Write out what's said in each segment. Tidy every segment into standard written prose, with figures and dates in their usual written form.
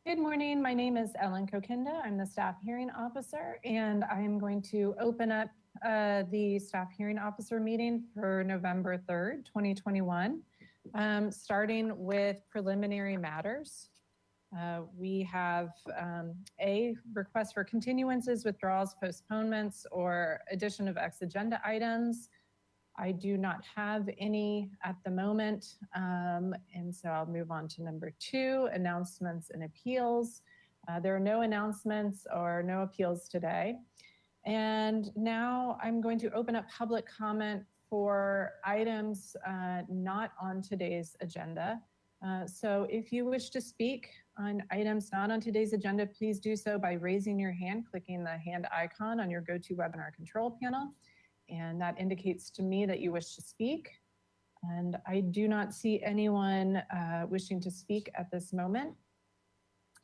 Good morning. My name is Ellen Kokinda. I'm the staff hearing officer, and I am going to open up the staff hearing officer meeting for November 3rd, 2021, starting with preliminary matters. We have a request for continuances, withdrawals, postponements, or addition of X agenda items. I do not have any at the moment, and so I'll move on to number 2, announcements and appeals. There are no announcements or no appeals today. And now I'm going to open up public comment for items not on today's agenda. So if you wish to speak on items not on today's agenda, please do so by raising your hand, clicking the hand icon on your GoToWebinar control panel. And that indicates to me that you wish to speak. And I do not see anyone wishing to speak at this moment.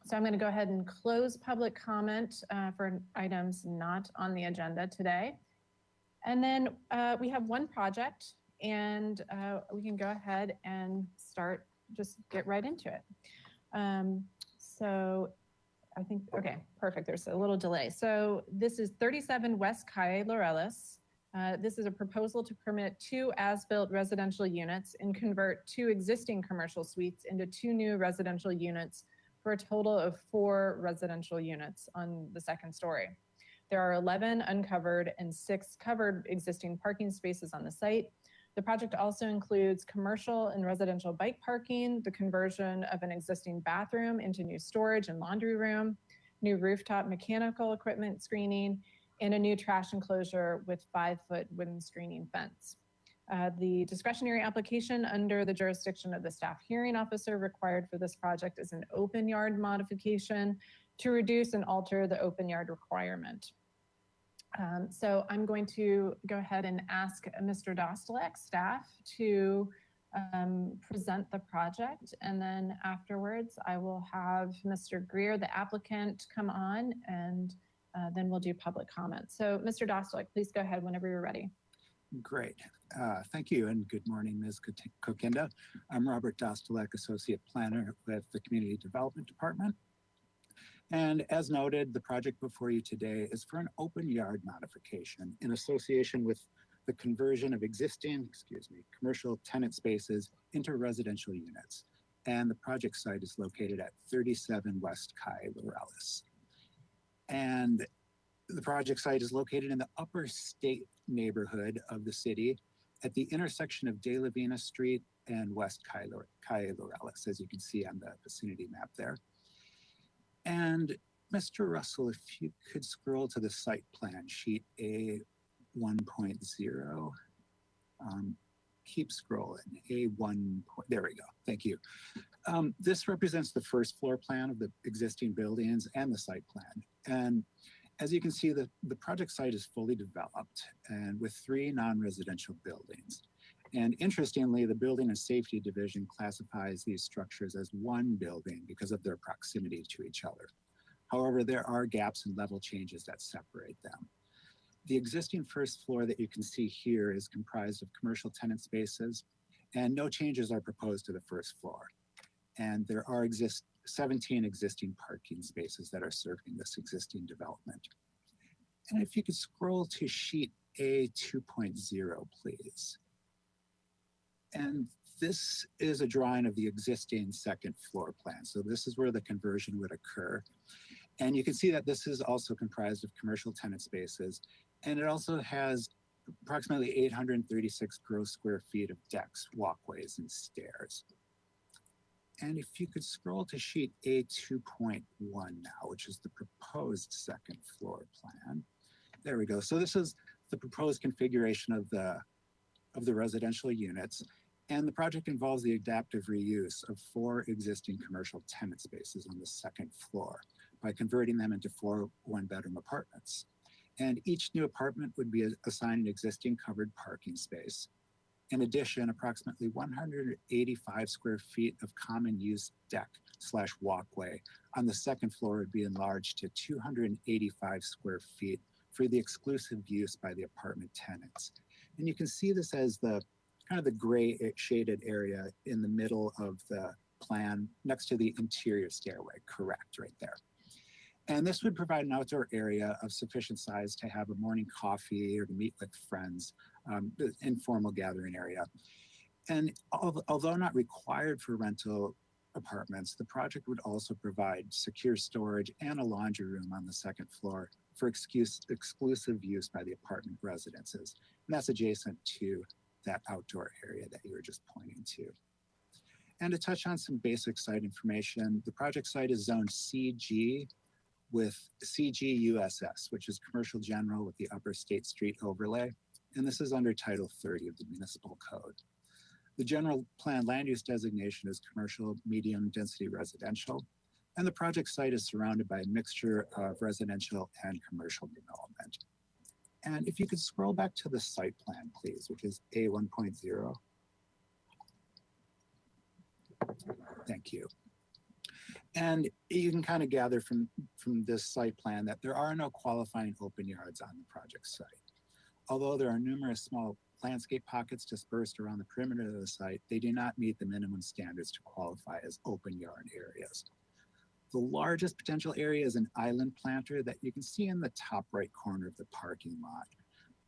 So I'm going to go ahead and close public comment for items not on the agenda today. And then we have one project, and we can go ahead and just get right into it. So I think, okay, perfect. There's a little delay. So this is 37 West Calle Laureles. This is a proposal to permit 2 as-built residential units and convert 2 existing commercial suites into 2 new residential units for a total of 4 residential units on the 2nd story. There are 11 uncovered and 6 covered existing parking spaces on the site. The project also includes commercial and residential bike parking, the conversion of an existing bathroom into new storage and laundry room, new rooftop mechanical equipment screening, and a new trash enclosure with 5-foot wooden screening fence. The discretionary application under the jurisdiction of the staff hearing officer required for this project is an open yard modification to reduce and alter the open yard requirement. So I'm going to go ahead and ask Mr. Dostalek, staff, to present the project, and then afterwards I will have Mr. Greer, the applicant, come on, and then we'll do public comment. So Mr. Dostalek, please go ahead whenever you're ready. Great. Thank you, and good morning, Ms. Kokinda. I'm Robert Dostalek, Associate Planner with the Community Development Department. And as noted, the project before you today is for an open yard modification in association with the conversion of existing, commercial tenant spaces into residential units. And the project site is located at 37 West Calle Laureles. And the project site is located in the upper state neighborhood of the city at the intersection of De La Vina Street and West Calle Laureles, as you can see on the vicinity map there. And Mr. Russell, if you could scroll to the site plan, sheet A 1.0. Keep scrolling, A1, there we go, thank you. This represents the first floor plan of the existing buildings and the site plan. And as you can see, the project site is fully developed and with 3 non-residential buildings. And interestingly, the Building and Safety Division classifies these structures as one building because of their proximity to each other. However, there are gaps and level changes that separate them. The existing first floor that you can see here is comprised of commercial tenant spaces, and no changes are proposed to the first floor. And there are 17 existing parking spaces that are serving this existing development. And if you could scroll to sheet A 2.0, please. And this is a drawing of the existing 2nd floor plan. So this is where the conversion would occur. And you can see that this is also comprised of commercial tenant spaces. And it also has approximately 836 gross square feet of decks, walkways, and stairs. And if you could scroll to sheet A 2.1 now, which is the proposed 2nd floor plan. There we go. So this is the proposed configuration of the residential units. And the project involves the adaptive reuse of 4 existing commercial tenant spaces on the 2nd floor by converting them into 4 one-bedroom apartments. And each new apartment would be assigned an existing covered parking space. In addition, approximately 185 square feet of common use deck / walkway on the 2nd floor would be enlarged to 285 square feet for the exclusive use by the apartment tenants. And you can see this as the kind of the gray shaded area in the middle of the plan next to the interior stairway, correct, right there. And this would provide an outdoor area of sufficient size to have a morning coffee or to meet with friends, informal gathering area. And although not required for rental apartments, the project would also provide secure storage and a laundry room on the second floor for exclusive use by the apartment residences. And that's adjacent to that outdoor area that you were just pointing to. And to touch on some basic site information, the project site is zoned CG with CGUSS, which is Commercial General with the Upper State Street overlay. And this is under Title 30 of the Municipal Code. The general plan land use designation is commercial medium density residential, and the project site is surrounded by a mixture of residential and commercial development. And if you could scroll back to the site plan, please, which is A1.0. Thank you. And you can kind of gather from this site plan that there are no qualifying open yards on the project site. Although there are numerous small landscape pockets dispersed around the perimeter of the site, they do not meet the minimum standards to qualify as open yard areas. The largest potential area is an island planter that you can see in the top right corner of the parking lot.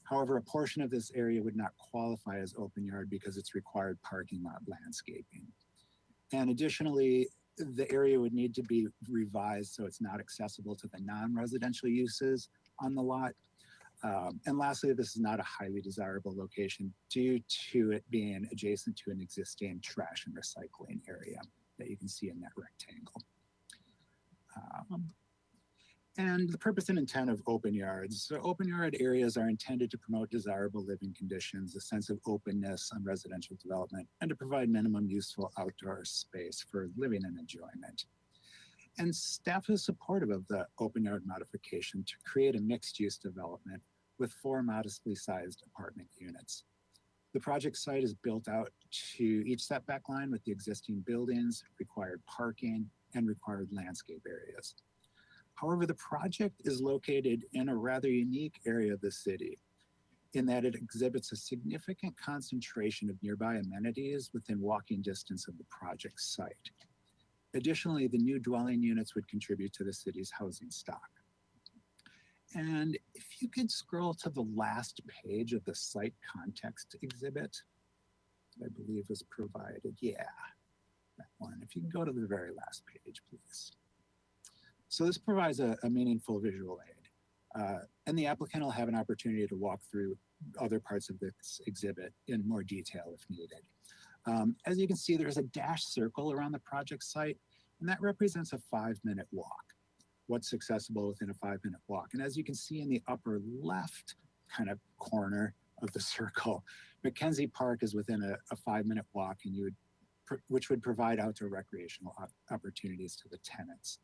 However, a portion of this area would not qualify as open yard because it's required parking lot landscaping. And additionally, the area would need to be revised so it's not accessible to the non-residential uses on the lot. And lastly, this is not a highly desirable location due to it being adjacent to an existing trash and recycling area that you can see in that rectangle. And the purpose and intent of open yards. So open yard areas are intended to promote desirable living conditions, a sense of openness on residential development, and to provide minimum useful outdoor space for living and enjoyment. And staff is supportive of the open yard modification to create a mixed use development with 4 modestly sized apartment units. The project site is built out to each setback line with the existing buildings, required parking, and required landscape areas. However, the project is located in a rather unique area of the city in that it exhibits a significant concentration of nearby amenities within walking distance of the project site. Additionally, the new dwelling units would contribute to the city's housing stock. And if you could scroll to the last page of the site context exhibit, that I believe was provided. Yeah, that one. If you can go to the very last page, please. So this provides a meaningful visual aid. And the applicant will have an opportunity to walk through other parts of this exhibit in more detail if needed. As you can see, there's a dashed circle around the project site, and that represents a 5-minute walk. What's accessible within a 5-minute walk. And as you can see in the upper left kind of corner of the circle, Mackenzie Park is within a 5-minute walk, and which would provide outdoor recreational opportunities to the tenants.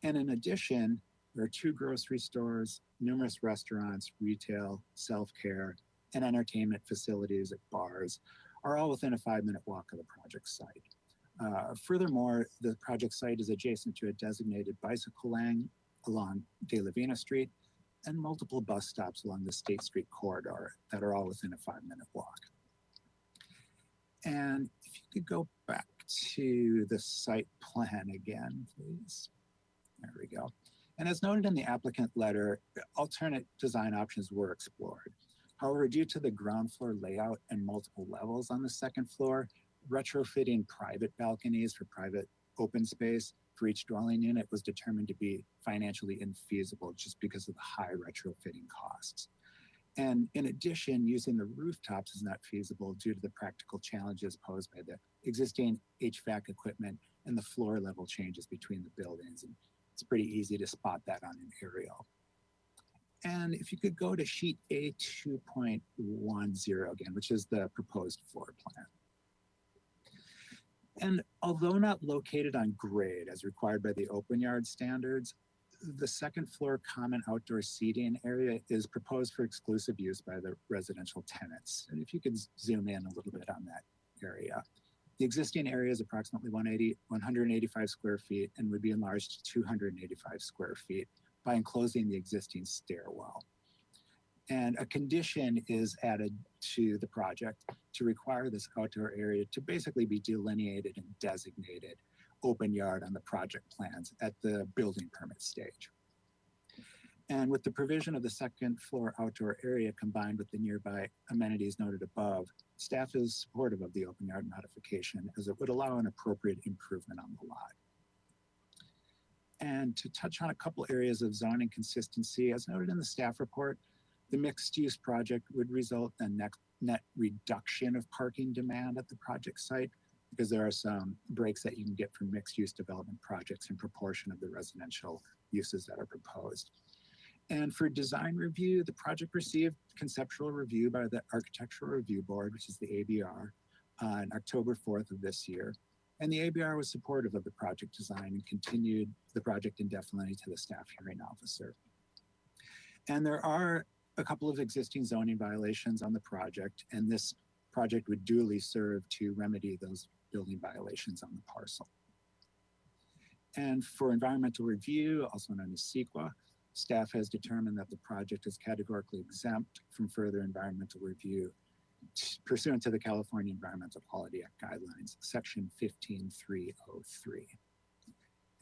And in addition, there are 2 grocery stores, numerous restaurants, retail, self-care, and entertainment facilities at bars are all within a 5-minute walk of the project site. Furthermore, the project site is adjacent to a designated bicycle lane along De La Vina Street and multiple bus stops along the State Street corridor that are all within a 5-minute walk. And if you could go back to the site plan again, please. There we go. And as noted in the applicant letter, alternate design options were explored. However, due to the ground floor layout and multiple levels on the second floor, retrofitting private balconies for private open space for each dwelling unit was determined to be financially infeasible just because of the high retrofitting costs. And in addition, using the rooftops is not feasible due to the practical challenges posed by the existing HVAC equipment and the floor level changes between the buildings. And it's pretty easy to spot that on an aerial. And if you could go to sheet A2.10 again, which is the proposed floor plan. And although not located on grade as required by the open yard standards, the second floor common outdoor seating area is proposed for exclusive use by the residential tenants. And if you could zoom in a little bit on that area. The existing area is approximately 185 square feet and would be enlarged to 285 square feet by enclosing the existing stairwell. And a condition is added to the project to require this outdoor area to basically be delineated and designated open yard on the project plans at the building permit stage. And with the provision of the second floor outdoor area combined with the nearby amenities noted above, staff is supportive of the open yard modification as it would allow an appropriate improvement on the lot. And to touch on a couple areas of zoning consistency, as noted in the staff report, the mixed use project would result in net reduction of parking demand at the project site because there are some breaks that you can get from mixed use development projects in proportion of the residential uses that are proposed. And for design review, the project received conceptual review by the Architectural Review Board, which is the ABR, on October 4th of this year. And the ABR was supportive of the project design and continued the project indefinitely to the staff hearing officer. And there are a couple of existing zoning violations on the project, and this project would duly serve to remedy those building violations on the parcel. And for environmental review, also known as CEQA, staff has determined that the project is categorically exempt from further environmental review pursuant to the California Environmental Quality Act guidelines, section 15303.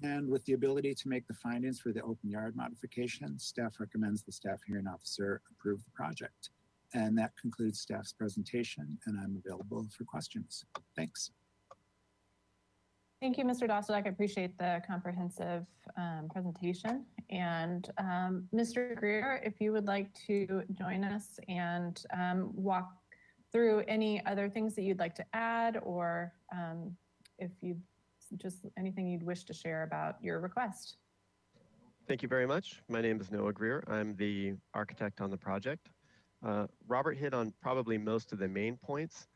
And with the ability to make the findings for the open yard modification, staff recommends the staff hearing officer approve the project. And that concludes staff's presentation, and I'm available for questions. Thanks. Thank you, Mr. Dostalek. I appreciate the comprehensive presentation. And Mr. Greer, if you would like to join us and walk through any other things that you'd like to add, or if you just anything you'd wish to share about your request. Thank you very much. My name is Noah Greer. I'm the architect on the project. Robert hit on probably most of the main points,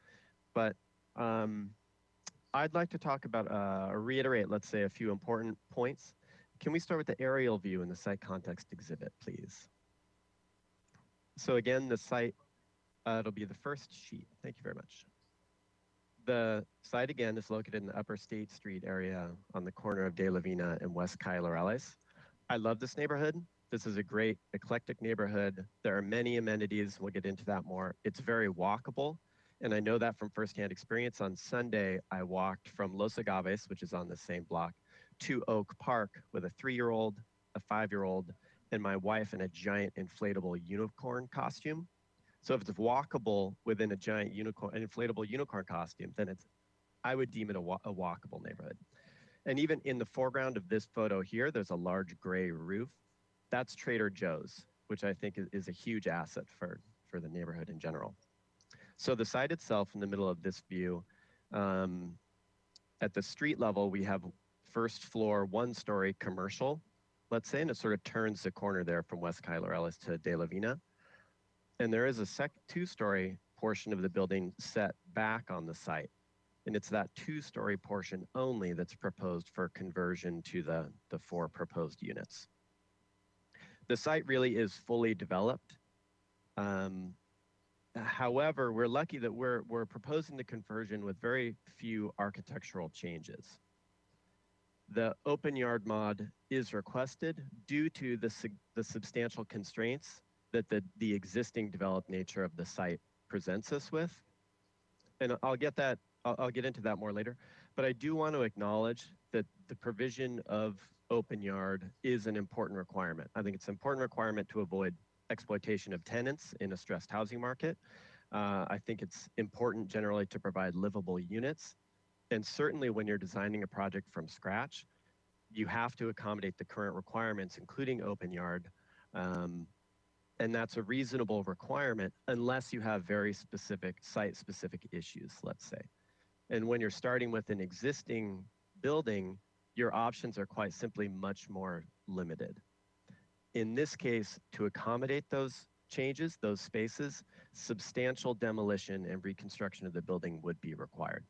but I'd like to talk about or reiterate, let's say, a few important points. Can we start with the aerial view in the site context exhibit, please? So again, the site, it'll be the first sheet. Thank you very much. The site, again, is located in the Upper State Street area on the corner of De La Vina and West Cayo Laurales. I love this neighborhood. This is a great eclectic neighborhood. There are many amenities. We'll get into that more. It's very walkable. And I know that from firsthand experience. On Sunday, I walked from Los Agaves, which is on the same block, to Oak Park with a 3-year-old, a 5-year-old, and my wife in a giant inflatable unicorn costume. So if it's walkable within a giant unicorn, an inflatable unicorn costume, then I would deem it a walkable neighborhood. And even in the foreground of this photo here, there's a large gray roof. That's Trader Joe's, which I think is a huge asset for the neighborhood in general. So the site itself in the middle of this view, at the street level, we have first floor, 1-story commercial, let's say, and it sort of turns the corner there from West Cayo Laurales to De La Vina. And there is a 2-story portion of the building set back on the site. And it's that 2-story portion only that's proposed for conversion to the 4 proposed units. The site really is fully developed. However, we're lucky that we're proposing the conversion with very few architectural changes. The open yard mod is requested due to the substantial constraints that the existing developed nature of the site presents us with. And I'll get into that more later. But I do want to acknowledge that the provision of open yard is an important requirement. I think it's an important requirement to avoid exploitation of tenants in a stressed housing market. I think it's important generally to provide livable units. And certainly when you're designing a project from scratch, you have to accommodate the current requirements, including open yard. And that's a reasonable requirement unless you have very specific site-specific issues, let's say. And when you're starting with an existing building, your options are quite simply much more limited. In this case, to accommodate those changes, those spaces, substantial demolition and reconstruction of the building would be required.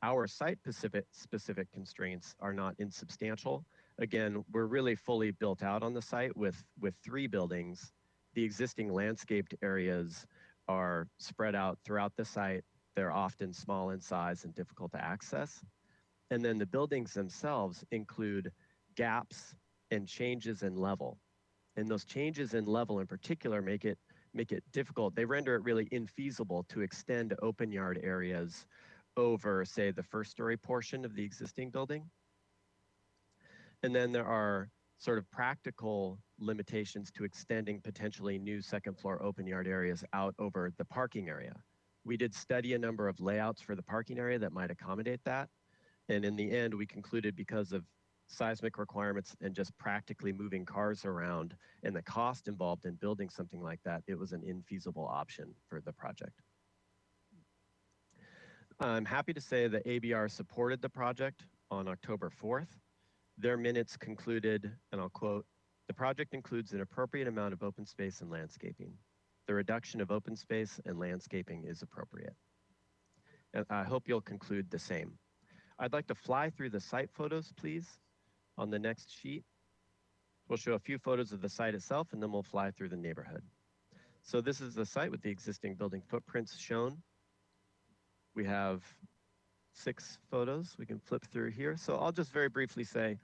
Our site-specific constraints are not insubstantial. Again, we're really fully built out on the site with 3 buildings. The existing landscaped areas are spread out throughout the site. They're often small in size and difficult to access. And then the buildings themselves include gaps and changes in level. And those changes in level in particular make it difficult. They render it really infeasible to extend open yard areas over, say, the first story portion of the existing building. And then there are sort of practical limitations to extending potentially new second floor open yard areas out over the parking area. We did study a number of layouts for the parking area that might accommodate that. And in the end, we concluded because of seismic requirements and just practically moving cars around and the cost involved in building something like that, it was an infeasible option for the project. I'm happy to say that ABR supported the project on October 4th. Their minutes concluded, and I'll quote, "The project includes an appropriate amount of open space and landscaping. The reduction of open space and landscaping is appropriate." And I hope you'll conclude the same. I'd like to fly through the site photos, please, on the next sheet. We'll show a few photos of the site itself, and then we'll fly through the neighborhood. So this is the site with the existing building footprints shown. We have 6 photos we can flip through here. So I'll just very briefly say,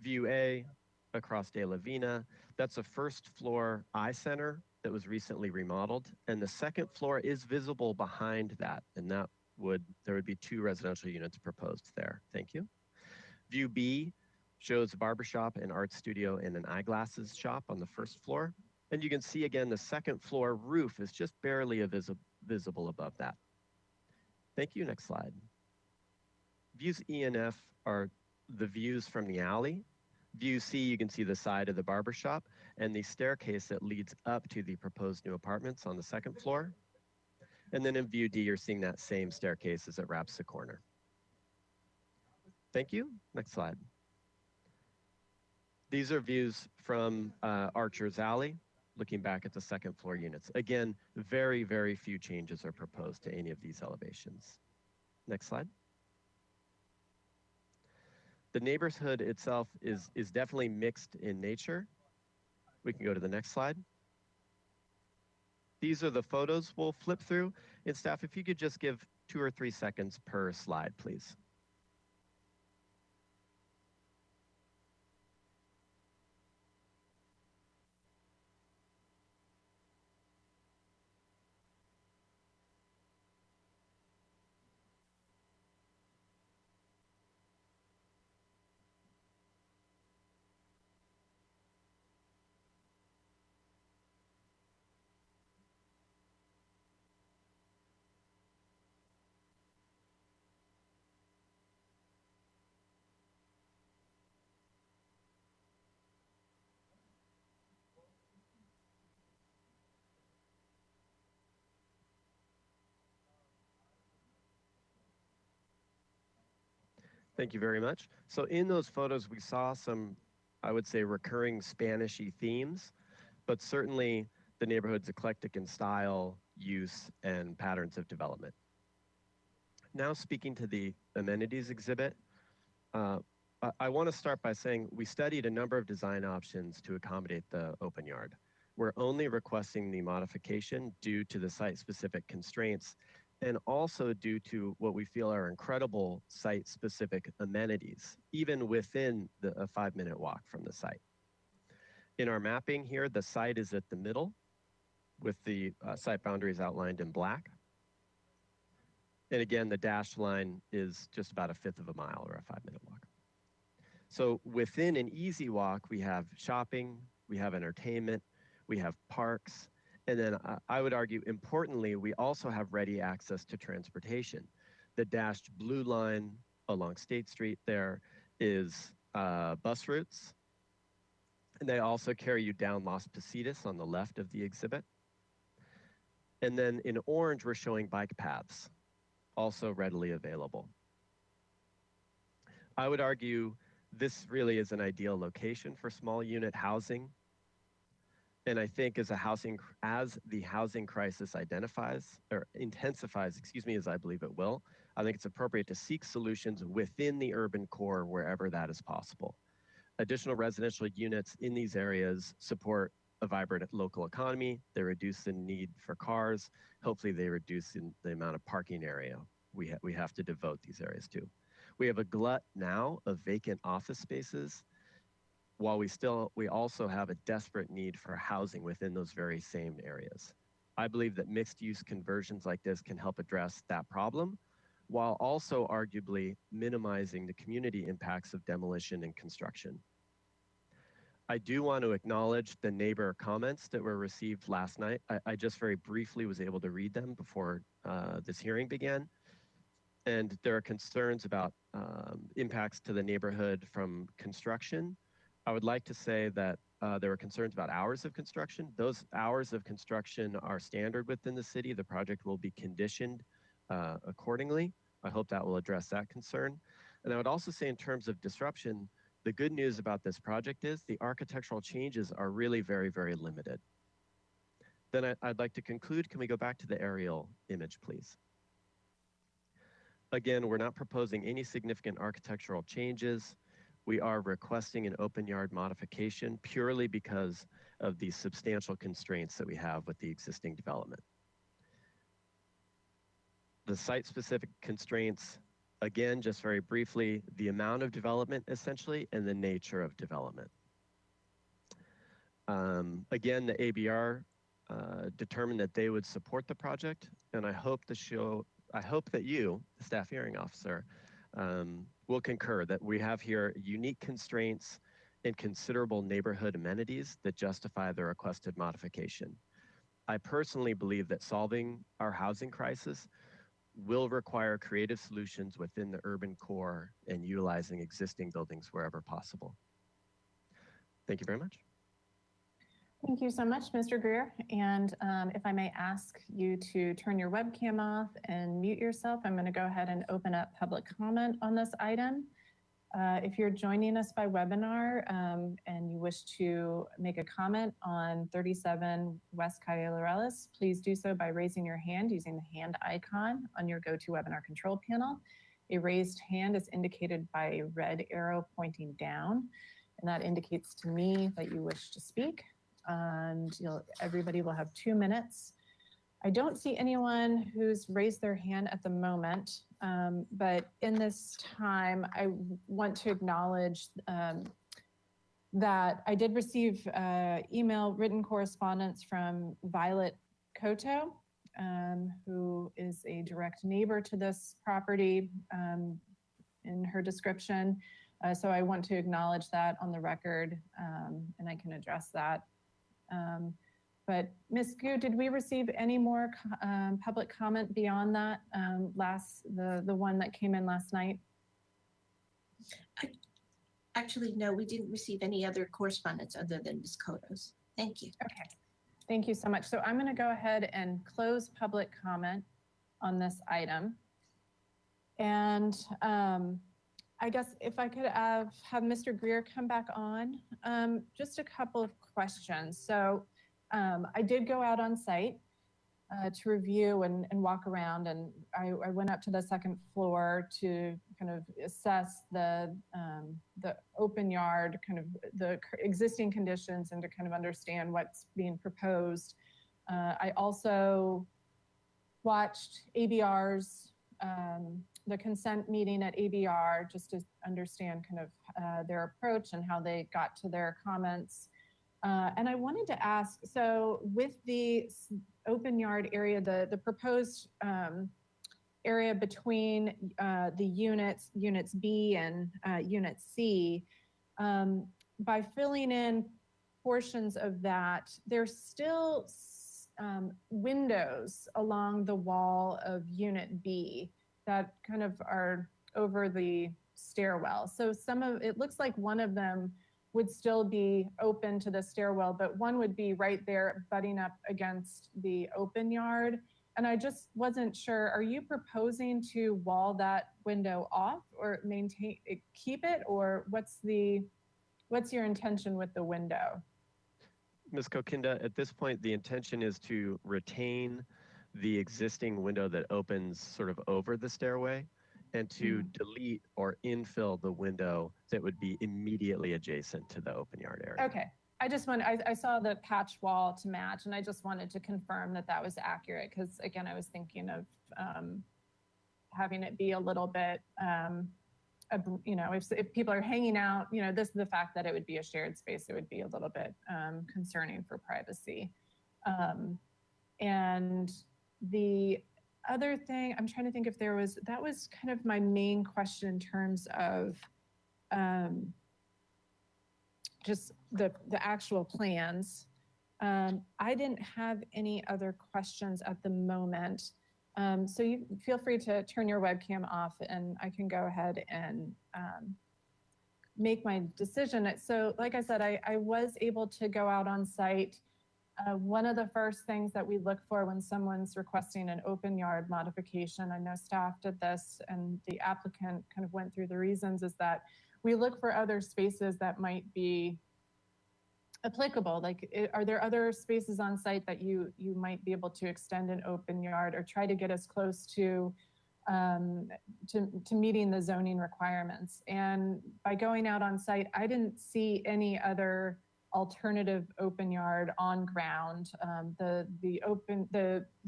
view A across De La Vina, that's a first floor eye center that was recently remodeled. And the second floor is visible behind that. And there would be 2 residential units proposed there. Thank you. View B shows a barbershop, an art studio, and an eyeglasses shop on the first floor. And you can see again, the second floor roof is just barely visible above that. Thank you, next slide. Views E and F are the views from the alley. View C, you can see the side of the barbershop and the staircase that leads up to the proposed new apartments on the second floor. And then in view D, you're seeing that same staircase as it wraps the corner. Thank you, next slide. These are views from Archer's Alley, looking back at the second floor units. Again, very, very few changes are proposed to any of these elevations. Next slide. The neighborhood itself is definitely mixed in nature. We can go to the next slide. These are the photos we'll flip through. And staff, if you could just give 2 or 3 seconds per slide, please. Thank you very much. So in those photos, we saw some, I would say, recurring Spanish-y themes, but certainly the neighborhood's eclectic in style, use, and patterns of development. Now speaking to the amenities exhibit, I want to start by saying we studied a number of design options to accommodate the open yard. We're only requesting the modification due to the site-specific constraints and also due to what we feel are incredible site-specific amenities, even within a 5-minute walk from the site. In our mapping here, the site is at the middle with the site boundaries outlined in black. And again, the dashed line is just about 1/5 of a mile or a 5-minute walk. So within an easy walk, we have shopping, we have entertainment, we have parks, and then I would argue, importantly, we also have ready access to transportation. The dashed blue line along State Street there is bus routes. And they also carry you down Las Positas on the left of the exhibit. And then in orange, we're showing bike paths, also readily available. I would argue this really is an ideal location for small unit housing. And I think as the housing crisis intensifies, as I believe it will, I think it's appropriate to seek solutions within the urban core wherever that is possible. Additional residential units in these areas support a vibrant local economy. They reduce the need for cars. Hopefully they reduce the amount of parking area we have to devote these areas to. We have a glut now of vacant office spaces. while we also have a desperate need for housing within those very same areas. I believe that mixed use conversions like this can help address that problem, while also arguably minimizing the community impacts of demolition and construction. I do want to acknowledge the neighbor comments that were received last night. I just very briefly was able to read them before this hearing began. And there are concerns about impacts to the neighborhood from construction. I would like to say that there were concerns about hours of construction. Those hours of construction are standard within the city. The project will be conditioned accordingly. I hope that will address that concern. And I would also say in terms of disruption, the good news about this project is the architectural changes are really very, very limited. Then I'd like to conclude. Can we go back to the aerial image, please? Again, we're not proposing any significant architectural changes. We are requesting an open yard modification purely because of the substantial constraints that we have with the existing development. The site-specific constraints, again, just very briefly, the amount of development essentially and the nature of development. Again, the ABR determined that they would support the project, and I hope that you, the staff hearing officer, will concur that we have here unique constraints and considerable neighborhood amenities that justify the requested modification. I personally believe that solving our housing crisis will require creative solutions within the urban core and utilizing existing buildings wherever possible. Thank you very much. Thank you so much, Mr. Greer. And if I may ask you to turn your webcam off and mute yourself, I'm going to go ahead and open up public comment on this item. If you're joining us by webinar and you wish to make a comment on 37 West Calle Laureles, please do so by raising your hand using the hand icon on your GoToWebinar control panel. A raised hand is indicated by a red arrow pointing down, and that indicates to me that you wish to speak. And everybody will have 2 minutes. I don't see anyone who's raised their hand at the moment, but in this time, I want to acknowledge that I did receive email written correspondence from Violet Coto, who is a direct neighbor to this property in her description. So I want to acknowledge that on the record, and I can address that. But Ms. Gu, did we receive any more public comment beyond that the one that came in last night? Actually, no, we didn't receive any other correspondence other than Ms. Coto's. Thank you. Okay, thank you so much. So I'm going to go ahead and close public comment on this item. And I guess if I could have Mr. Greer come back on, just a couple of questions. So I did go out on site to review and walk around, and I went up to the second floor to kind of assess the open yard, kind of the existing conditions, and to kind of understand what's being proposed. I also watched ABR's the consent meeting at ABR just to understand kind of their approach and how they got to their comments. And I wanted to ask, so with the open yard area, the proposed area between the units B and unit C, by filling in portions of that, there's still windows along the wall of unit B that kind of are over the stairwell. So it looks like one of them would still be open to the stairwell, but one would be right there butting up against the open yard. And I just wasn't sure, are you proposing to wall that window off or keep it, or what's your intention with the window? Ms. Kokinda, at this point, the intention is to retain the existing window that opens sort of over the stairway and to delete or infill the window that would be immediately adjacent to the open yard area. Okay. I saw the patch wall to match, and I just wanted to confirm that that was accurate, because again, I was thinking of having it be a little bit if people are hanging out, this is the fact that it would be a shared space, it would be a little bit concerning for privacy. And the other thing, I'm trying to think if that was kind of my main question in terms of just the actual plans. I didn't have any other questions at the moment. So you feel free to turn your webcam off and I can go ahead and make my decision. So like I said, I was able to go out on site. One of the first things that we look for when someone's requesting an open yard modification, I know staff did this and the applicant kind of went through the reasons, is that we look for other spaces that might be applicable. Like, are there other spaces on site that you might be able to extend an open yard or try to get as close to meeting the zoning requirements? And by going out on site, I didn't see any other alternative open yard on ground. The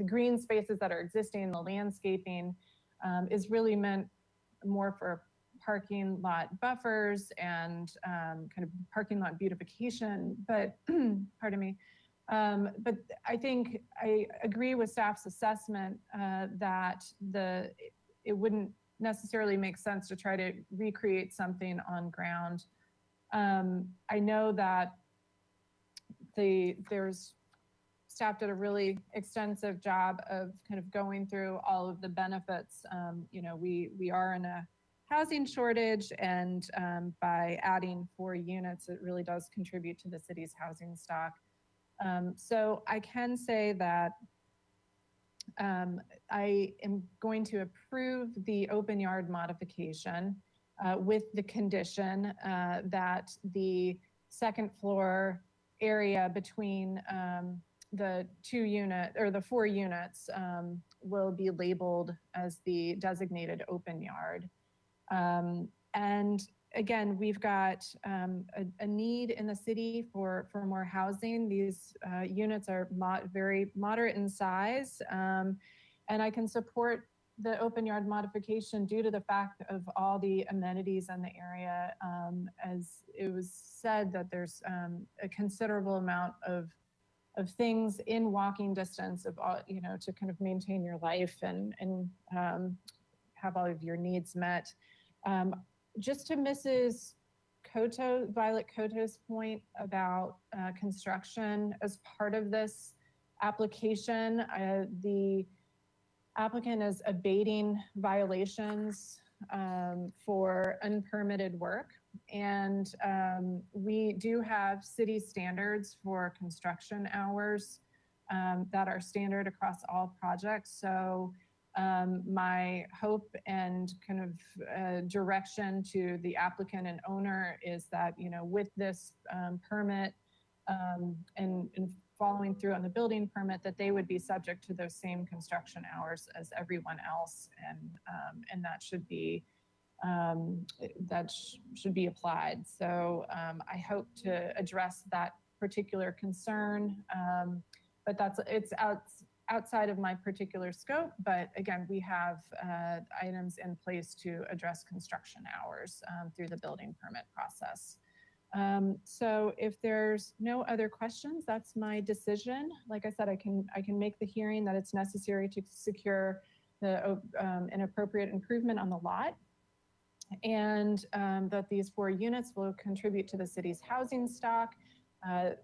green spaces that are existing, the landscaping is really meant more for parking lot buffers and kind of parking lot beautification, but pardon me. But I think I agree with staff's assessment that it wouldn't necessarily make sense to try to recreate something on ground. I know that staff did a really extensive job of kind of going through all of the benefits. We are in a housing shortage, and by adding 4 units, it really does contribute to the city's housing stock. So I can say that I am going to approve the open yard modification with the condition that the second floor area between the 4 units will be labeled as the designated open yard. And again, we've got a need in the city for more housing. These units are very moderate in size, and I can support the open yard modification due to the fact of all the amenities in the area. As it was said, that there's a considerable amount of things in walking distance of all, to kind of maintain your life and have all of your needs met. Just to Mrs. Violet Coto's point about construction as part of this application, the applicant is abating violations for unpermitted work. And we do have city standards for construction hours that are standard across all projects. So my hope and kind of direction to the applicant and owner is that, with this permit and following through on the building permit, that they would be subject to those same construction hours as everyone else, and that should be should be applied. So I hope to address that particular concern, but it's outside of my particular scope. But again, we have items in place to address construction hours through the building permit process. So if there's no other questions, that's my decision. Like I said, I can make the hearing that it's necessary to secure an appropriate improvement on the lot, and that these 4 units will contribute to the city's housing stock.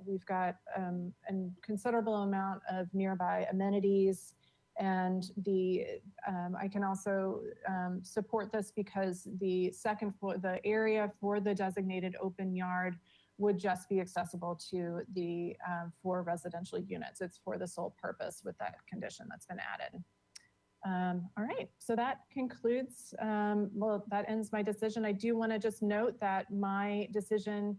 We've got a considerable amount of nearby amenities, and I can also support this because the second floor, the area for the designated open yard, would just be accessible to the 4 residential units. It's for the sole purpose with that condition that's been added. All right, so that concludes, that ends my decision. I do want to just note that my decision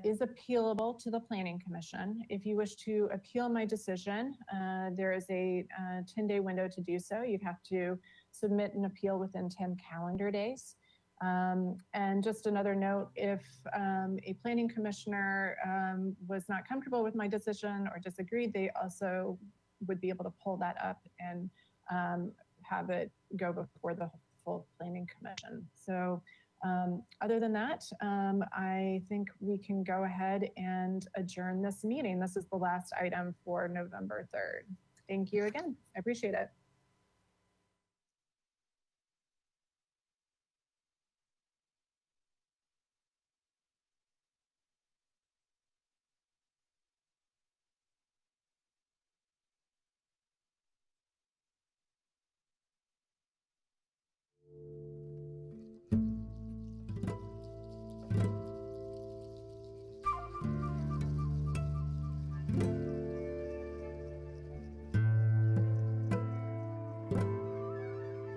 is appealable to the Planning Commission. If you wish to appeal my decision, there is a 10-day window to do so. You'd have to submit an appeal within 10 calendar days. And just another note, if a planning commissioner was not comfortable with my decision or disagreed, they also would be able to pull that up and have it go before the full Planning Commission. So Other than that, I think we can go ahead and adjourn this meeting. This is the last item for November 3rd. Thank you again. I appreciate it.